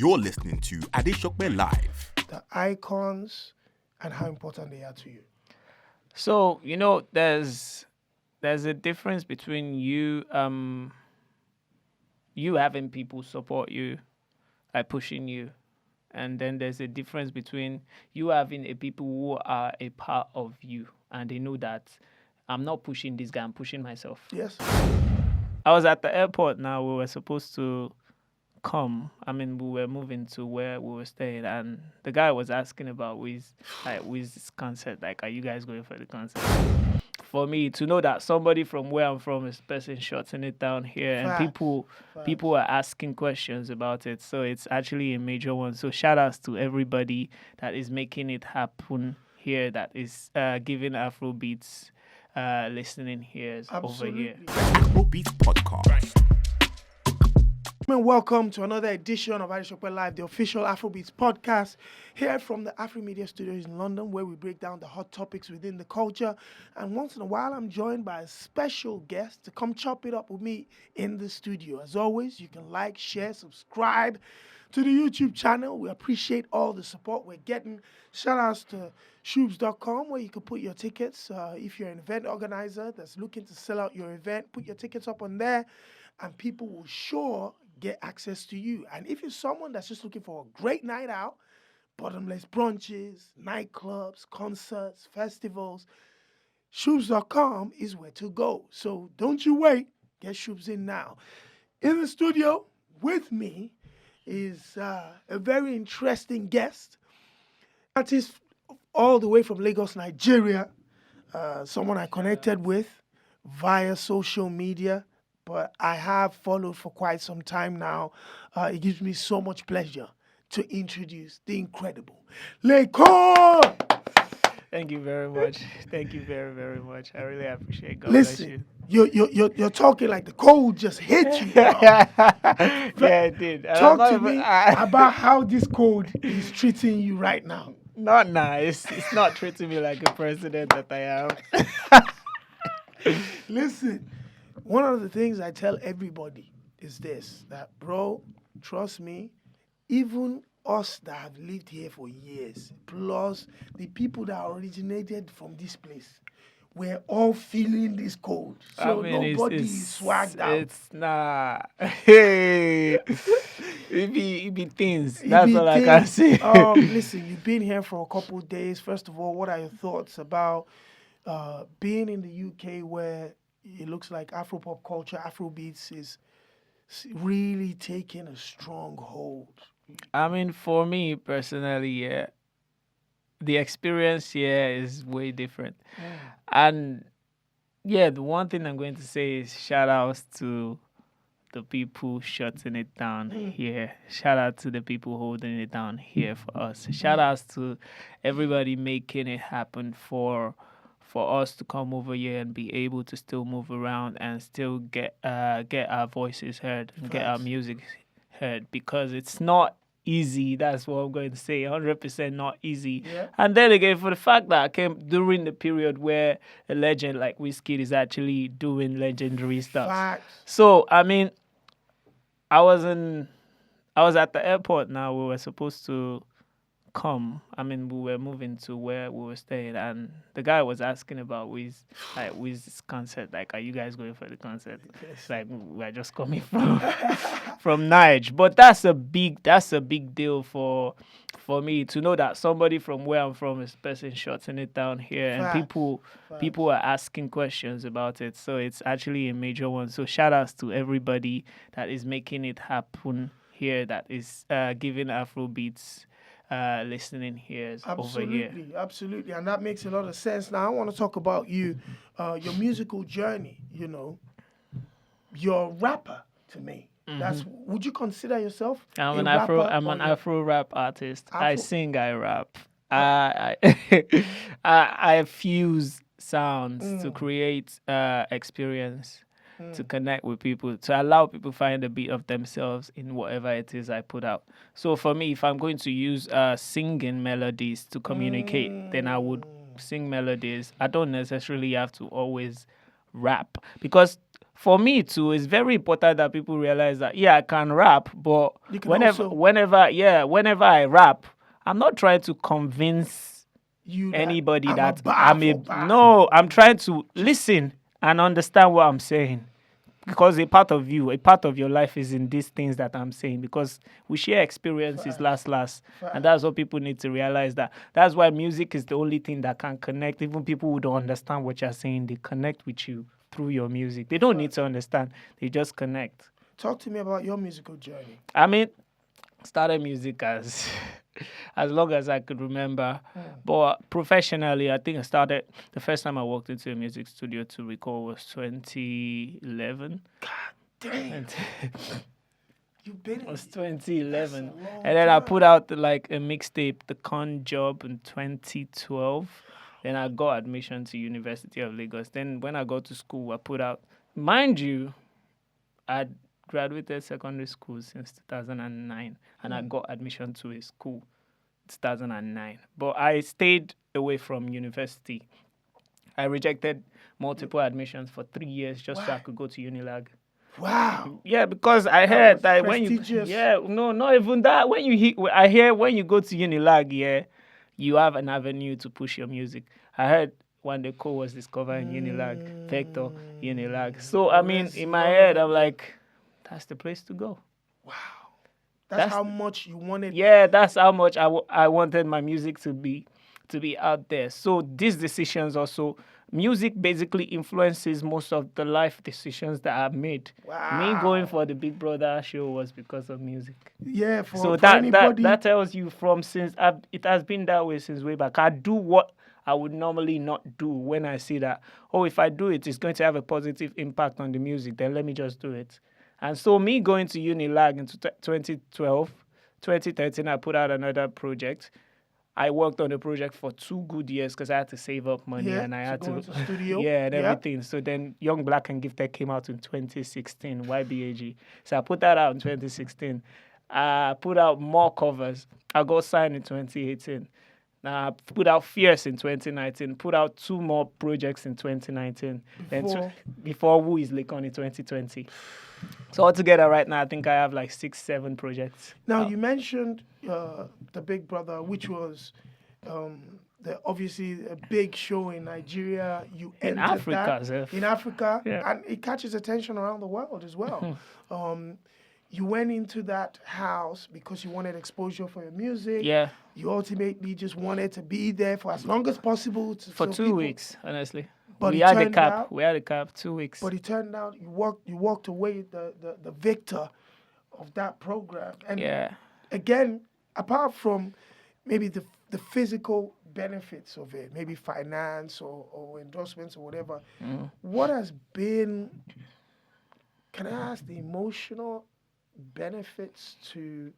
You're listening to Audiomack Live. The icons and how important they are to you. So, there's a difference between you having people support you, like pushing you, and then there's a difference between you having a people who are a part of you and they know that I'm not pushing this guy, I'm pushing myself. Yes. I was at the airport now. We were supposed to come. We were moving to where we were staying, and the guy was asking about Wiz's concert. Like, are you guys going for the concert? For me to know that somebody from where I'm from is person shutting it down here, and people are asking questions about it. So it's actually a major one. So shout outs to everybody that is making it happen here, that is giving Afrobeats listening ears over here. Afrobeats Podcast. And welcome to another edition of Audiomack Live, the official Afrobeats podcast, here from the Afro Media Studios in London, where we break down the hot topics within the culture. And once in a while, I'm joined by a special guest to come chop it up with me in the studio. As always, you can like, share, subscribe to the YouTube channel. We appreciate all the support we're getting. Shout outs to shoobs.com, where you can put your tickets. If you're an event organizer that's looking to sell out your event, put your tickets up on there, and people will sure get access to you. And if you're someone that's just looking for a great night out, bottomless brunches, nightclubs, concerts, festivals, shoobs.com is where to go. So don't you wait, get Shoobs in now. In the studio with me is a very interesting guest, artist all the way from Lagos, Nigeria, someone I connected with via social media, but I have followed for quite some time now. It gives me so much pleasure to introduce the incredible LAYCON! Thank you very much. Thank you very, very much. I really appreciate it. God Listen, bless you. you're talking like the cold just hit you. Yeah, it did. And Talk to me about how this cold is treating you right now. Not nice. It's not treating me like a president that I am. Listen, one of the things I tell everybody is this, that, bro, trust me, even us that have lived here for years, plus the people that originated from this place, we're all feeling this cold. So nobody is swagged out. It's not. Hey, it be things. That's all I can say. Listen, you've been here for a couple of days. First of all, what are your thoughts about being in the UK, where it looks like Afro-pop culture, Afrobeats is really taking a strong hold? For me personally, yeah, the experience here is way different. And yeah, the one thing I'm going to say is shout outs to the people shutting it down here. Shout out to the people holding it down here for us. Shout outs to everybody making it happen for us to come over here and be able to still move around and still get our voices heard and get our music heard, because it's not easy. That's what I'm going to say. 100% not easy. Yeah. And then again, for the fact that I came during the period where a legend like WIZKID is actually doing legendary stuff. Facts. So I was at the airport now. We were supposed to come. We were moving to where we were staying, and the guy was asking about Wiz's concert. Like, are you guys going for the concert? It's like, we're just coming from Niger. But that's a big deal for me to know that somebody from where I'm from is person shutting it down here, and people are asking questions about it. So it's actually a major one. So shout outs to everybody that is making it happen here, that is giving Afrobeats listening ears over here. Absolutely, and that makes a lot of sense. Now I want to talk about you, your musical journey. You're a rapper to me. Would you consider yourself? I'm an Afro-Rap artist. I sing, I rap. I fuse sounds to create experience, to connect with people, to allow people find a bit of themselves in whatever it is I put out. So for me, if I'm going to use singing melodies to communicate, then I would sing melodies. I don't necessarily have to always rap, because for me too, it's very important that people realize that I can rap, but You can whenever also- whenever I rap, I'm not trying to convince You anybody I'm that a bar I'm for bar. no, I'm trying to listen and understand what I'm saying. Because a part of you, a part of your life is in these things that I'm saying. Because we share experiences last. And that's what people need to realize that. That's why music is the only thing that can connect. Even people who don't understand what you're saying, they connect with you through your music. They don't need to understand. They just connect. Talk to me about your musical journey. I mean, started music as long as I could remember. But professionally, I think I started, the first time I walked into a music studio to record was 2011. Damn, you've been It was 2011. That's a long And then I time. put out like a mixtape, The Con Job, in 2012. Then I got admission to University of Lagos. Then when I got to school, I put out, mind you, I graduated secondary school since 2009, and I got admission to a school 2009. But I stayed away from university. I rejected multiple admissions for 3 years just so I Why? could go to Unilag. Wow. Yeah, because I heard was that when you prestigious. not even that. When I hear when you go to Unilag, you have an avenue to push your music. I heard when the co was discovering Unilag, Vector, Unilag. So I mean, in my head, I'm like, that's the place to go. Wow. That's That's how much you wanted. Yeah, that's how much I wanted my music to be out there. So these decisions also, music basically influences most of the life decisions that I've made. Me going for the Big Brother show was because of music. Yeah, for, So for that anybody. that tells you it has been that way since way back. I do what I would normally not do when I see that, if I do it, it's going to have a positive impact on the music, then let me just do it. And so me going to Unilag in 2012, 2013, I put out another project. I worked on the project for 2 good years because I had to save up money and I had go to into studio. and everything. So then Young Black and Gifted came out in 2016, YBAG. So I put that out in 2016. I put out more covers. I got signed in 2018. I put out Fierce in 2019. Put out 2 more projects in 2019. Before Who is LAYCON in 2020. So altogether right now, I think I have like 6, 7 projects. Now, you mentioned the Big Brother, which was obviously a big show in Nigeria. You In entered Africa, that, Zef. in Africa, Yeah. and it catches attention around the world as well. You went into that house because you wanted exposure for your music. Yeah, You ultimately just wanted to be there for as long as possible. for so 2 people- weeks, honestly. But we it had a turned cap. out- We had a cap 2 weeks. But it turned out you walked away the victor of that program. And Yeah. again, apart from maybe the physical benefits of it, maybe finance or endorsements or whatever, what has been, can I ask, the emotional benefits to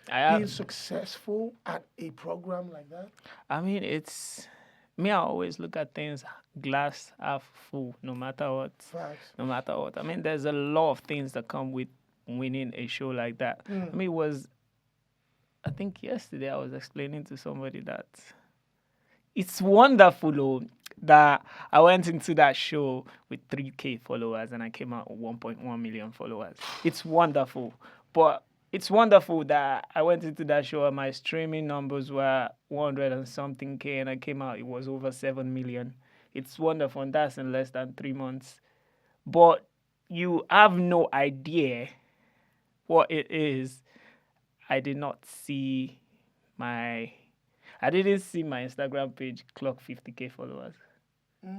being successful at a program like that? I mean, I always look at things glass half full, no matter what. Facts. No matter what. I mean, there's a lot of things that come with winning a show like that. I mean, I think yesterday I was explaining to somebody that it's wonderful that I went into that show with 3K followers and I came out with 1.1 million followers. It's wonderful. But it's wonderful that I went into that show and my streaming numbers were 100 and something K and I came out, it was over 7 million. It's wonderful, and that's in less than 3 months. But you have no idea what it is. I didn't see my Instagram page clock 50K followers.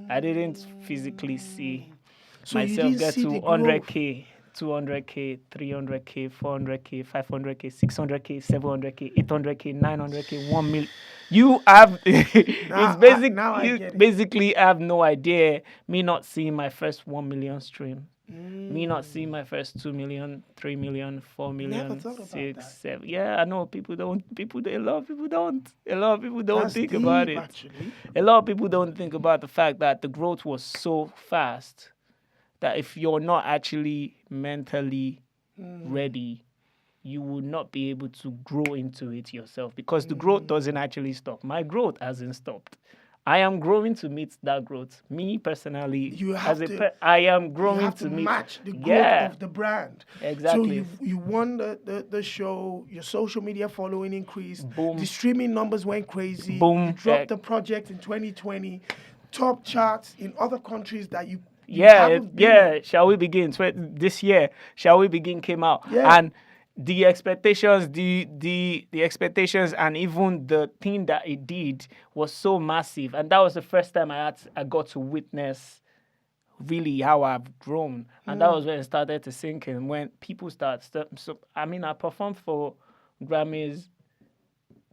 I didn't physically see So you myself didn't get see to the growth. 100K, 200K, 300K, 400K, 500K, 600K, 700K, 800K, 900K, 1 million. You have Now I get it. basically have no idea. Me not seeing my first 1 million stream. Me not seeing my first 2 million, 3 million, 4 million, Never thought about 6, that. 7. Yeah, I know a lot of people don't That's think deep, about it. actually. A lot of people don't think about the fact that the growth was so fast that if you're not actually mentally ready, you will not be able to grow into it yourself because the growth doesn't actually stop. My growth hasn't stopped. I am growing to meet that growth. Me personally, You have I am you growing have to to meet. match the growth Yeah. of the brand. Exactly. So you won the show, your social media following increased, Boom. the streaming numbers went crazy. Boom. You dropped the project in 2020, top charts in other countries that you Yeah, haven't been in. Shall we begin? This year, Shall We Begin came out, Yeah. and the expectations, the expectations, and even the thing that it did was so massive, and that was the first time I got to witness really how I've grown, and that was when it started to sink in. When people so I performed for Grammys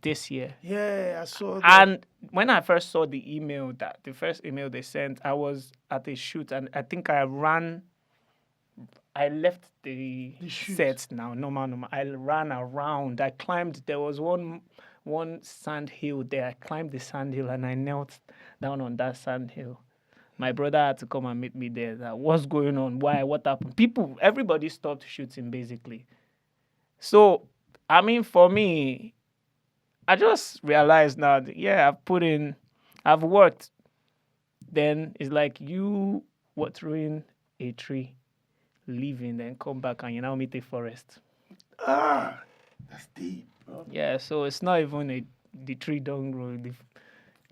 this year. Yeah, I saw that. And when I first saw the first email they sent, I was at a shoot, and I think I left the shoot. set now. Normal. I ran around. I climbed. There was one sand hill there. I climbed the sand hill and I knelt down on that sand hill. My brother had to come and meet me there. That what's going on? Why? What happened? Everybody stopped shooting basically. So, for me, I just realized now that, I've worked. Then it's like you watering a tree, leaving, then come back and you now meet a forest. That's deep, bro. Yeah, so it's not even the tree don't grow,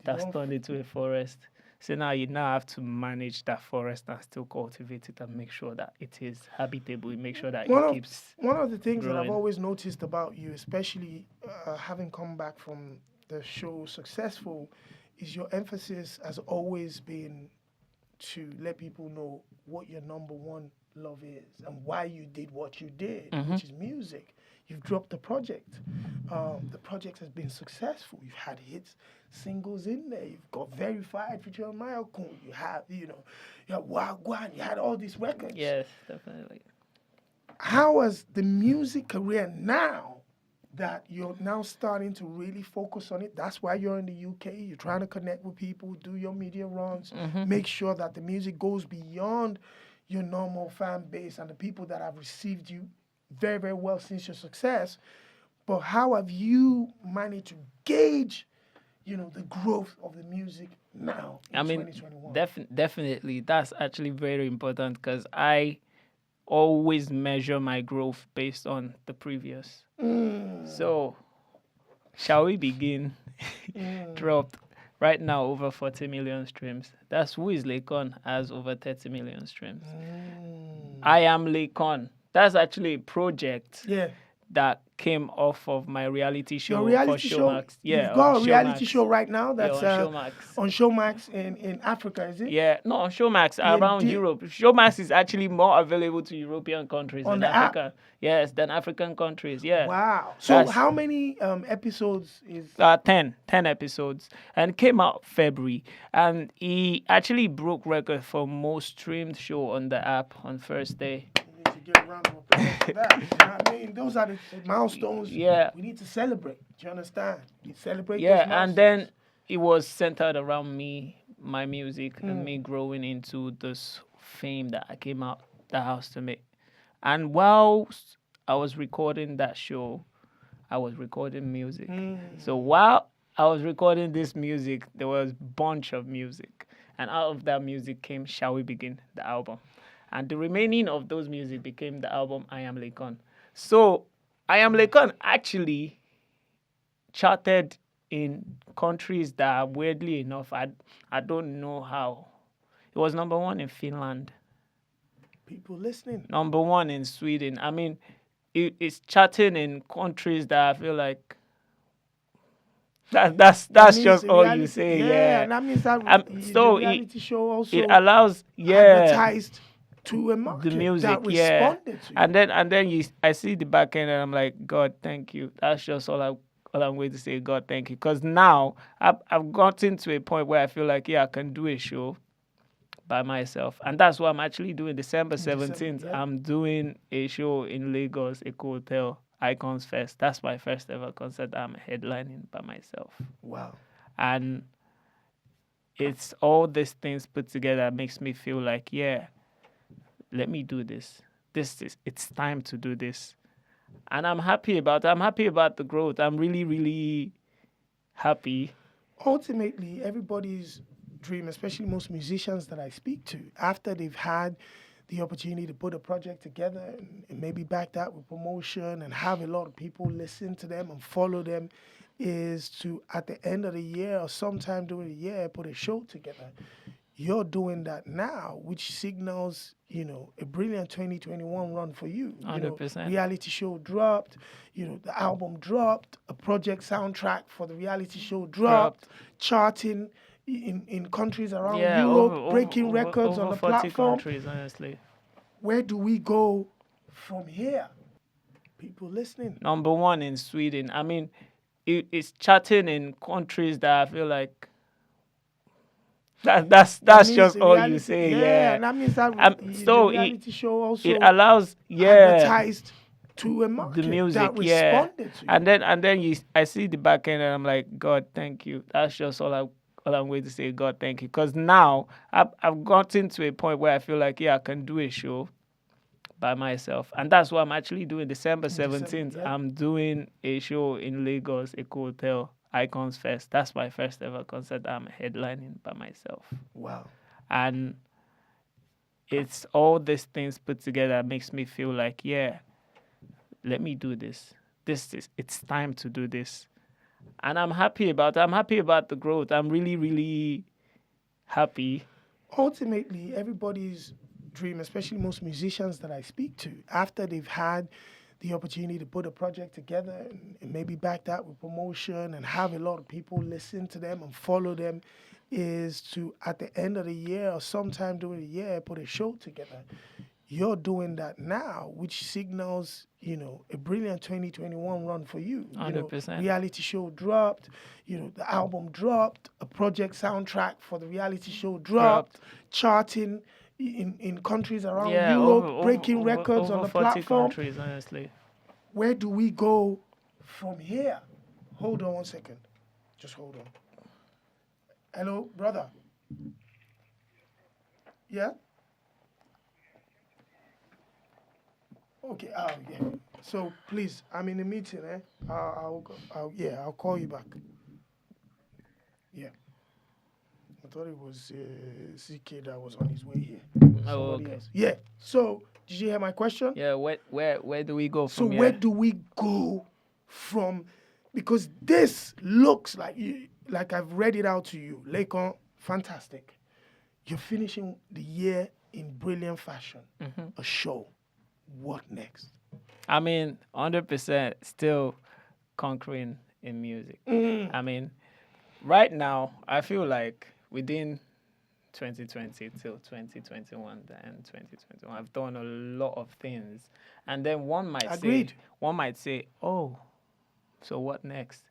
that's turned into a forest. So now you have to manage that forest and still cultivate it and make sure that it is habitable. Make sure that it keeps. One of the things that I've growing. always noticed about you, especially having come back from the show Successful, is your emphasis has always been to let people know what your number one love is and why you did what you did, which is music. You've dropped the project. The project has been successful. You've had hits, singles in there. You've got Verified featuring Mayokun. You have Wagwan. You had all these records. Yes, definitely. How has the music career now that you're now starting to really focus on it? That's why you're in the UK. You're trying to connect with people, do your media runs, make sure that the music goes beyond your normal fan base and the people that have received you very, very well since your success. But how have you managed to gauge, the growth of the music now in 2021? Definitely. That's actually very important because I always measure my growth based on the previous. So, Shall We Begin dropped right now over 40 million streams. That's LAYCON has over 30 million streams. I Am LAYCON. That's actually a project that came off of my reality show Your reality for show? Showmax. Yeah, You've got on a reality Showmax. show right now that's on Showmax. on Showmax in Africa, is it? Yeah, no, on Showmax around Europe. Showmax is actually more available to European countries On than the app? Africa. Yes, than African countries. Yeah. Wow. So how many episodes is... 10 episodes, and came out February, and he actually broke record for most streamed show on the app on first day. We need to give a round of applause for that. You know what I mean? Those are the milestones we need to celebrate. Do you understand? You celebrate those milestones. And then it was centered around me, my music, and me growing into this fame that I came out the house to make. And while I was recording that show, I was recording music. So while I was recording this music, there was a bunch of music. And out of that music came Shall We Begin, the album. And the remaining of those music became the album I Am LAYCON. So I Am LAYCON actually charted in countries that, weirdly enough, I don't know how. It was number 1 in Finland. People listening. Number 1 in Sweden. I mean, it's charting in countries that I feel like that's just all you say. Yeah, and that means that so the reality show also it allows advertised to a market the music, that responded to you. And then I see the back end and I'm like, God, thank you. That's just all I'm going to say. God, thank you. Because now I've gotten to a point where I feel like, I can do a show by myself. And that's what I'm actually doing. December 17th, I'm doing a show in Lagos, Eco Hotel, Icons Fest. That's my first ever concert I'm headlining by myself. Wow. And it's all these things put together makes me feel like, let me do this. It's time to do this. And I'm happy about the growth. I'm really, really happy Ultimately, everybody's dream, especially most musicians that I speak to, after they've had the opportunity to put a project together and maybe back that with promotion and have a lot of people listen to them and follow them, is to, at the end of the year or sometime during the year, put a show together. You're doing that now, which signals, a brilliant 2021 run for you. 100%. Reality show dropped, the album dropped, a project soundtrack for the reality show dropped. Charting in countries around Europe, breaking records on the 40 platform. countries, honestly. Where do we go from here? People listening. Number one in Sweden. I mean, it's charting in countries that I feel like that's just all you say. Yeah, and that means that so the reality show also it allows advertised to a market the music, that responded to you. and then I see the back end and I'm like, God, thank you. That's just all I'm going to say. God, thank you. Because now I've gotten to a point where I feel like, I can do a show by myself. And that's what I'm actually doing. December 17th, I'm doing a show in Lagos, Eco Hotel, Icons Fest. That's my first ever concert that I'm headlining by myself. Wow. And it's all these things put together makes me feel like, let me do this. It's time to do this. And I'm happy about the growth. I'm really, really happy. Ultimately, everybody's dream, especially most musicians that I speak to, after they've had the opportunity to put a project together and maybe back that with promotion and have a lot of people listen to them and follow them, is to, at the end of the year or sometime during the year, put a show together. You're doing that now, which signals, a brilliant 2021 run for you. 100%. Reality show dropped, the album dropped, a project soundtrack for the reality show dropped. Charting in countries around Europe, breaking records on the 40 platform. countries, honestly. Where do we go from here? Hold on 1 second. Just hold on. Hello, brother. Yeah? Okay, yeah. So please, I'm in a meeting, I'll call you back. Yeah. I thought it was CK that was on his way here. Somebody else. Yeah. So, did you hear my question? Yeah, where do we go from here? So where do we go from? Because this looks like I've read it out to you. LAYCON, fantastic. You're finishing the year in brilliant fashion. Mm-hmm. A show. What next? I mean, 100% still conquering in music. I mean, right now, I feel like within 2020 till 2021, the end 2021, I've done a lot of things. And then one might say, oh, so what next?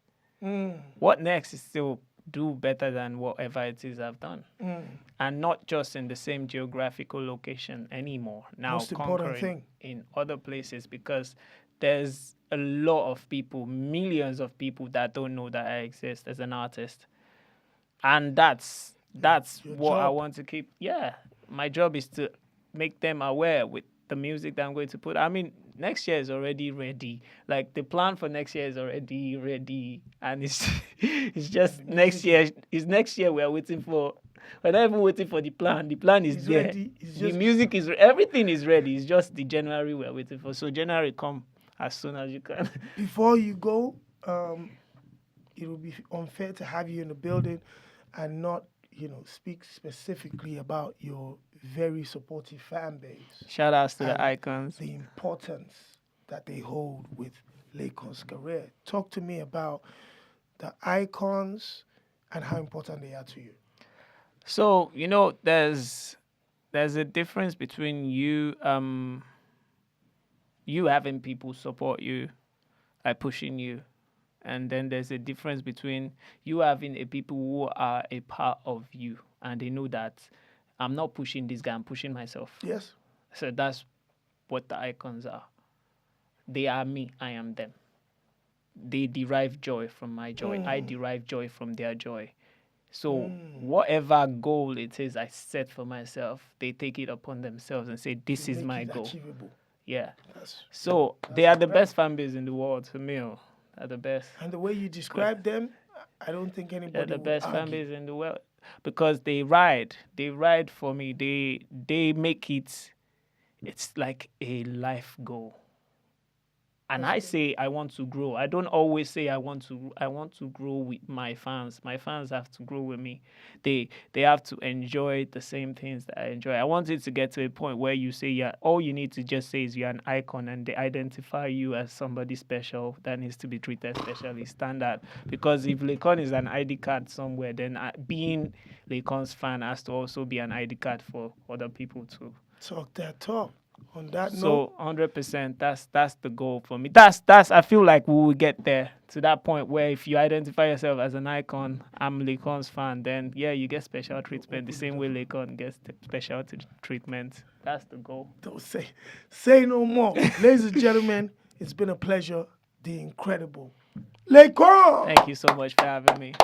What next is still do better than whatever it is I've done. And not just in the same geographical location anymore. Now most important thing. In other places, because there's a lot of people, millions of people that don't know that I exist as an artist. And that's what I want to keep. Yeah, my job is to make them aware with the music that I'm going to put. I mean, next year is already ready. Like, the plan for next year is already ready. And it's just next year. It's next year we are waiting for. We're not even waiting for the plan. The plan is there. The music is, everything is ready. It's just the January we're waiting for. So January, come as soon as you can. Before you go, it will be unfair to have you in the building and not, speak specifically about your very supportive fan base. Shout outs to the icons. The importance that they hold with LAYCON's career. Talk to me about the icons and how important they are to you. So, there's a difference between you having people support you, like pushing you. And then there's a difference between you having a people who are a part of you and they know that I'm not pushing this guy, I'm pushing myself. Yes. So that's what the icons are. They are me, I am them. They derive joy from my joy. I derive joy from their joy. So whatever goal it is I set for myself, they take it upon themselves and say, this is my goal. Achievable. Yeah. So they are the best fan base in the world to me. Are the best. And the way you describe them, I don't think They're anybody the would best fan argue. base in the world because they ride for me. They make it. It's like a life goal. And I say I want to grow. I don't always say I want to grow with my fans. My fans have to grow with me. They have to enjoy the same things that I enjoy. I want it to get to a point where you say, yeah, all you need to just say is you're an icon and they identify you as somebody special that needs to be treated specially, standard. Because if LAYCON is an ID card somewhere, then being LAYCON's fan has to also be an ID card for other people too. Talk that talk. On that So note, 100%, that's the goal for me. That's I feel like we will get there to that point where if you identify yourself as an icon, I'm LAYCON's fan, then yeah, you get special treatment the same way LAYCON gets special treatment. That's the goal. don't say no more. Ladies and gentlemen, it's been a pleasure. The incredible LAYCON. Thank you so much for having me.